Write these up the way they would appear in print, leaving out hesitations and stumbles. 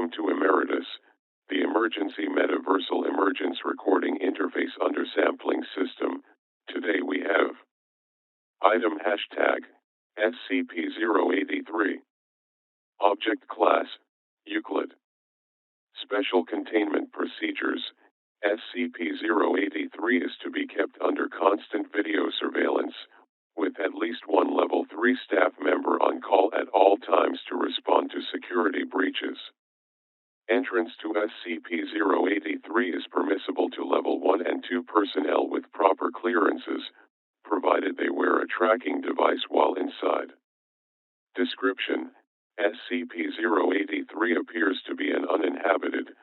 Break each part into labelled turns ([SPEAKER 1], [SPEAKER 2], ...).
[SPEAKER 1] Welcome to Emeritus, the Emergency Metaversal Emergence Recording Interface Undersampling System. Today we have Item Hashtag SCP-083 Object Class Euclid Special Containment Procedures. SCP-083 is to be kept under constant video surveillance, with at least one Level 3 staff member on call at all times to respond to security breaches. Entrance to SCP-083 is permissible to Level 1 and 2 personnel with proper clearances, provided they wear a tracking device while inside. Description: SCP-083 appears to be an uninhabited,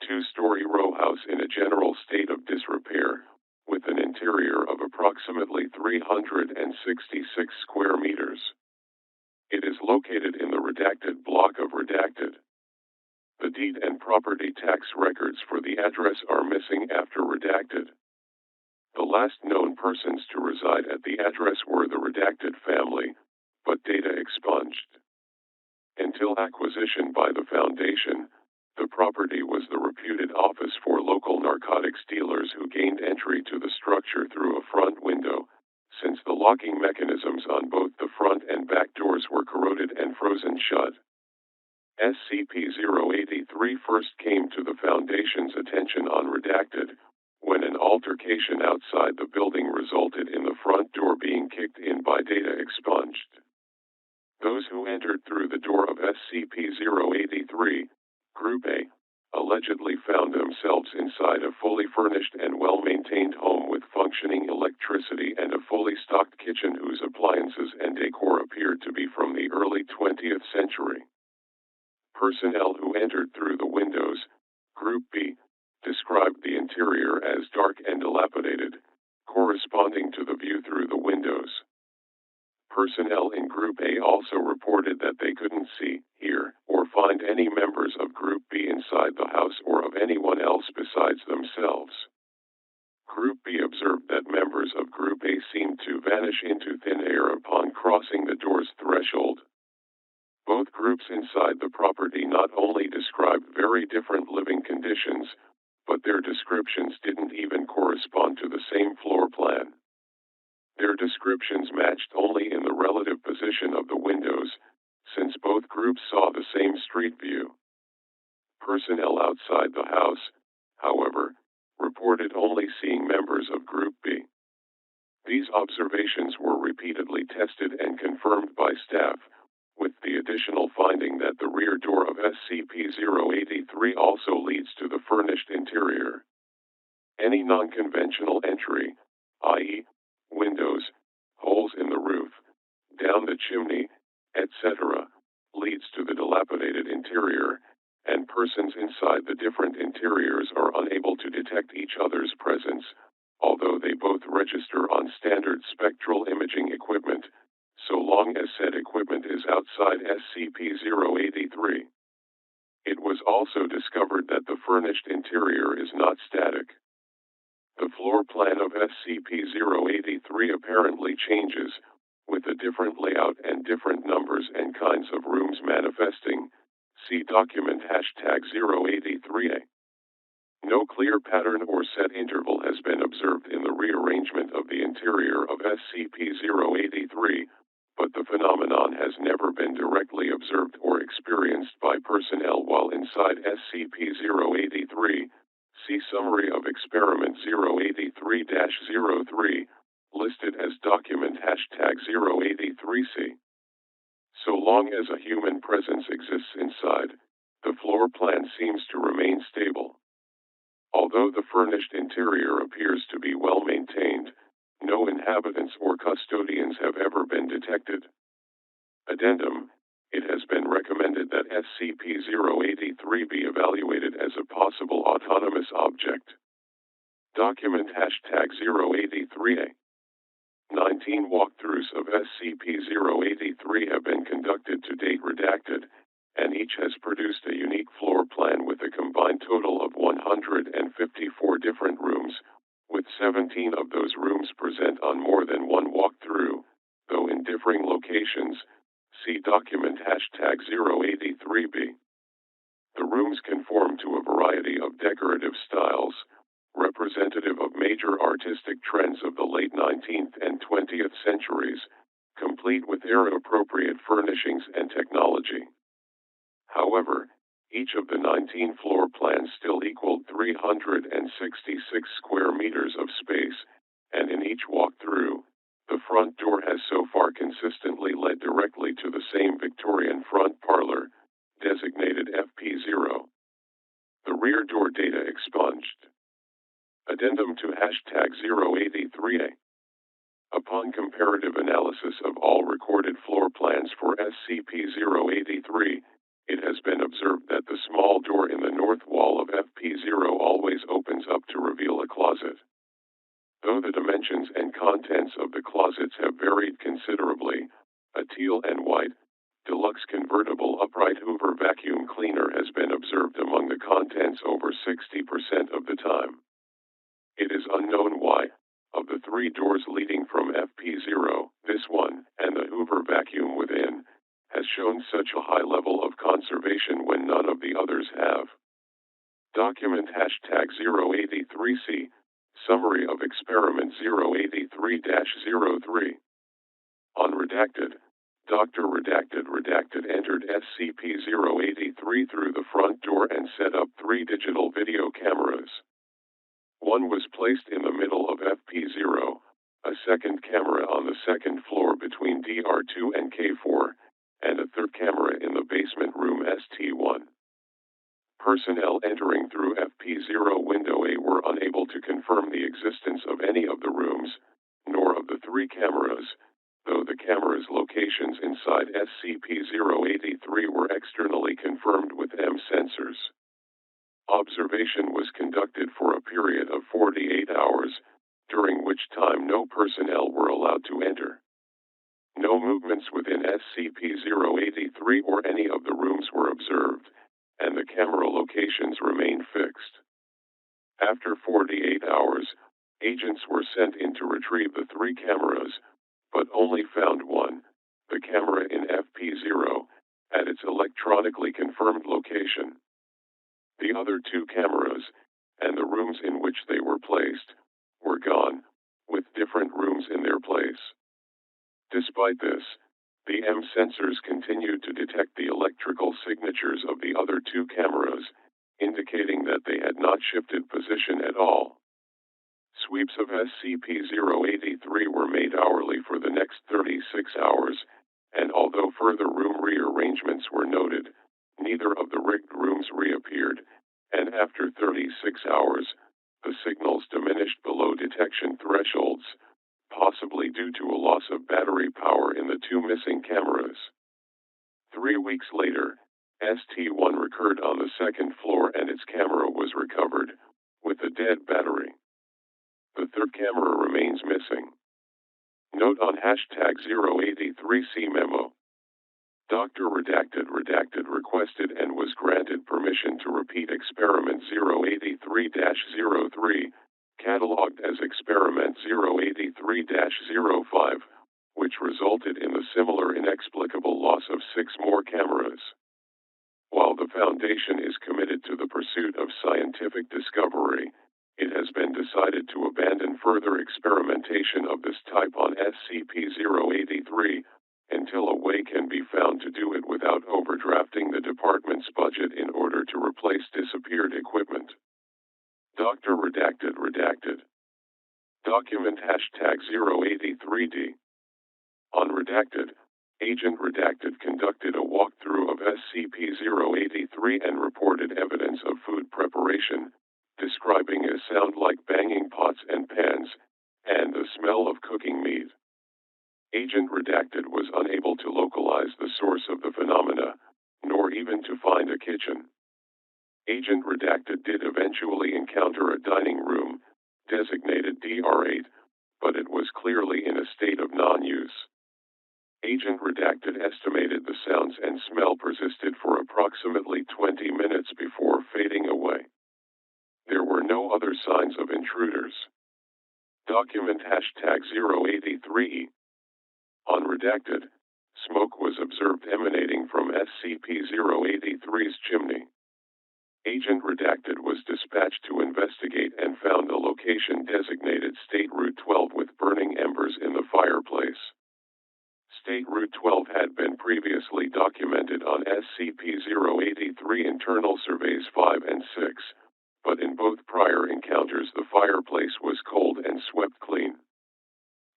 [SPEAKER 1] two-story row house in a general state of disrepair, with an interior of approximately 366 square meters. It is located in the redacted block of redacted. The deed and property tax records for the address are missing after redacted. The last known persons to reside at the address were the redacted family, but data expunged. Until acquisition by the Foundation, the property was the reputed office for local narcotics dealers who gained entry to the structure through a front window, since the locking mechanisms on both the front and back doors were corroded and frozen shut. SCP-083 first came to the Foundation's attention on redacted, when an altercation outside the building resulted in the front door being kicked in by data expunged. Those who entered through the door of SCP-083, Group A, allegedly found themselves inside a fully furnished and well-maintained home with functioning electricity and a fully stocked kitchen whose appliances and decor appeared to be from the early 20th century. Personnel who entered through the windows, Group B, described the interior as dark and dilapidated, corresponding to the view through the windows. Personnel in Group A also reported that they couldn't see, hear, or find any members of Group B inside the house or of anyone else besides themselves. Group B observed that members of Group A seemed to vanish into thin air upon crossing the door's threshold. Both groups inside the property not only described very different living conditions, but their descriptions didn't even correspond to the same floor plan. Their descriptions matched only in the relative position of the windows, since both groups saw the same street view. Personnel outside the house, however, reported only seeing members of Group B. These observations were repeatedly tested and confirmed by staff, with the additional finding that the rear door of SCP-083 also leads to the furnished interior. Any non-conventional entry, i.e., windows, holes in the roof, down the chimney, etc., leads to the dilapidated interior, and persons inside the different interiors are unable to detect each other's presence, although they both register on standard spectral imaging equipment, so long as said equipment is outside SCP-083. It was also discovered that the furnished interior is not static. The floor plan of SCP-083 apparently changes, with a different layout and different numbers and kinds of rooms manifesting. See document #083A. No clear pattern or set interval has been observed in the rearrangement of the interior of SCP-083, but the phenomenon has never been directly observed or experienced by personnel while inside SCP-083. See Summary of Experiment 083-03, listed as document #083C. So long as a human presence exists inside, the floor plan seems to remain stable. Although the furnished interior appears to be well maintained, no inhabitants or custodians have ever been detected. Addendum: it has been recommended that SCP-083 be evaluated as a possible autonomous object. Document #083A. 19 walkthroughs of SCP-083 have been conducted to date redacted, and each has produced a unique floor plan with a combined total of 154 different rooms, with 17 of those rooms present on more than one walkthrough, though in differing locations. See document #083B. The rooms conform to a variety of decorative styles, representative of major artistic trends of the late 19th and 20th centuries, complete with era-appropriate furnishings and technology. However, each of the 19 floor plans still equaled 366 square meters of space, and in each walkthrough, the front door has so far consistently led directly to the same Victorian front parlor, designated FP0. The rear door data expunged. Addendum to #083A. Upon comparative analysis of all recorded floor plans for SCP-083, it has been observed that the small door in the north wall of FP0 always opens up to reveal a closet. Though the dimensions and contents of the closets have varied considerably, a teal and white, deluxe convertible upright Hoover vacuum cleaner has been observed among the contents over 60% of the time. It is unknown why, of the three doors leading from FP0, this one, and the Hoover vacuum within, has shown such a high level of conservation when none of the others have. Document #083C, Summary of Experiment 083-03. Unredacted, Dr. Redacted entered SCP-083 through the front door and set up 3 digital video cameras. One was placed in the middle of FP0, a second camera on the second floor between DR2 and K4, and a third camera in the basement room ST1. Personnel entering through FP0 window A were unable to confirm the existence of any of the rooms, nor of the 3 cameras, though the cameras' locations inside SCP-083 were externally confirmed with M sensors. Observation was conducted for a period of 48 hours, during which time no personnel were allowed to enter. No movements within SCP-083 or any of the rooms were observed, and the camera locations remained fixed. After 48 hours, agents were sent in to retrieve the 3 cameras, but only found one, the camera in FP0, at its electronically confirmed location. The other 2 cameras, and the rooms in which they were placed, were gone, with different rooms in their place. Despite this, the M sensors continued to detect the electrical signatures of the other 2 cameras, indicating that they had not shifted position at all. Sweeps of SCP-083 were made hourly for the next 36 hours, and although further room rearrangements were noted, neither of the rigged rooms reappeared, and after 36 hours, the signals diminished below detection thresholds, possibly due to a loss of battery power in the 2 missing cameras. 3 weeks later, ST1 recurred on the second floor and its camera was recovered, with a dead battery. The third camera remains missing. Note on #083C memo. Dr. Redacted requested and was granted permission to repeat Experiment 083-03, catalogued as Experiment 083-05, which resulted in the similar inexplicable loss of 6 more cameras. While the Foundation is committed to the pursuit of scientific discovery, it has been decided to abandon further experimentation of this type on SCP-083, until a way can be found to do it without overdrafting the department's budget in order to replace disappeared equipment. Dr. Redacted. Document #083D. Unredacted, Agent Redacted conducted a walkthrough of SCP-083 and reported evidence of food preparation, describing a sound like banging pots and pans, and the smell of cooking meat. Agent Redacted was unable to localize the source of the phenomena, nor even to find a kitchen. Agent Redacted did eventually encounter a dining room, designated DR8, but it was clearly in a state of non-use. Agent Redacted estimated the sounds and smell persisted for approximately 20 minutes before fading away. There were no other signs of intruders. Document #083E. Unredacted, smoke was observed emanating from SCP-083's chimney. Agent Redacted was dispatched to investigate and found a location designated State Route 12 with burning embers in the fireplace. State Route 12 had been previously documented on SCP-083 internal surveys 5 and 6, but in both prior encounters the fireplace was cold and swept clean.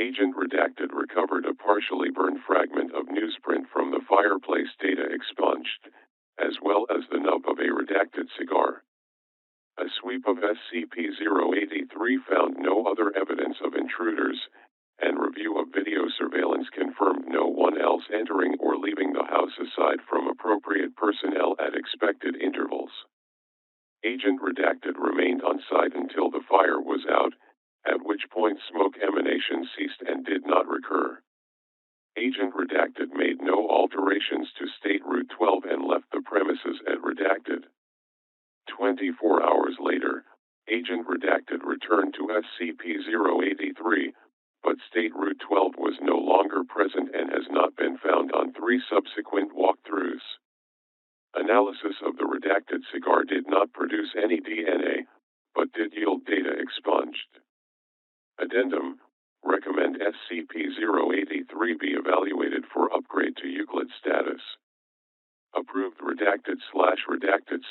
[SPEAKER 1] Agent Redacted recovered a partially burned fragment of newsprint from the fireplace data expunged, as well as the nub of a redacted cigar. A sweep of SCP-083 found no other evidence of intruders, and review of video surveillance confirmed no one else entering or leaving the house aside from appropriate personnel at expected intervals. Agent Redacted remained on site until the fire was out, at which point smoke emanation ceased and did not recur. Agent Redacted made no alterations to State Route 12 and left the premises at Redacted. 24 hours later, Agent Redacted returned to SCP-083, but State Route 12 was no longer present and has not been found on 3 subsequent walkthroughs. Analysis of the redacted cigar did not produce any DNA, but did yield data expunged. Addendum: recommend SCP-083 be evaluated for upgrade to Euclid status. Approved redacted/redacted/redacted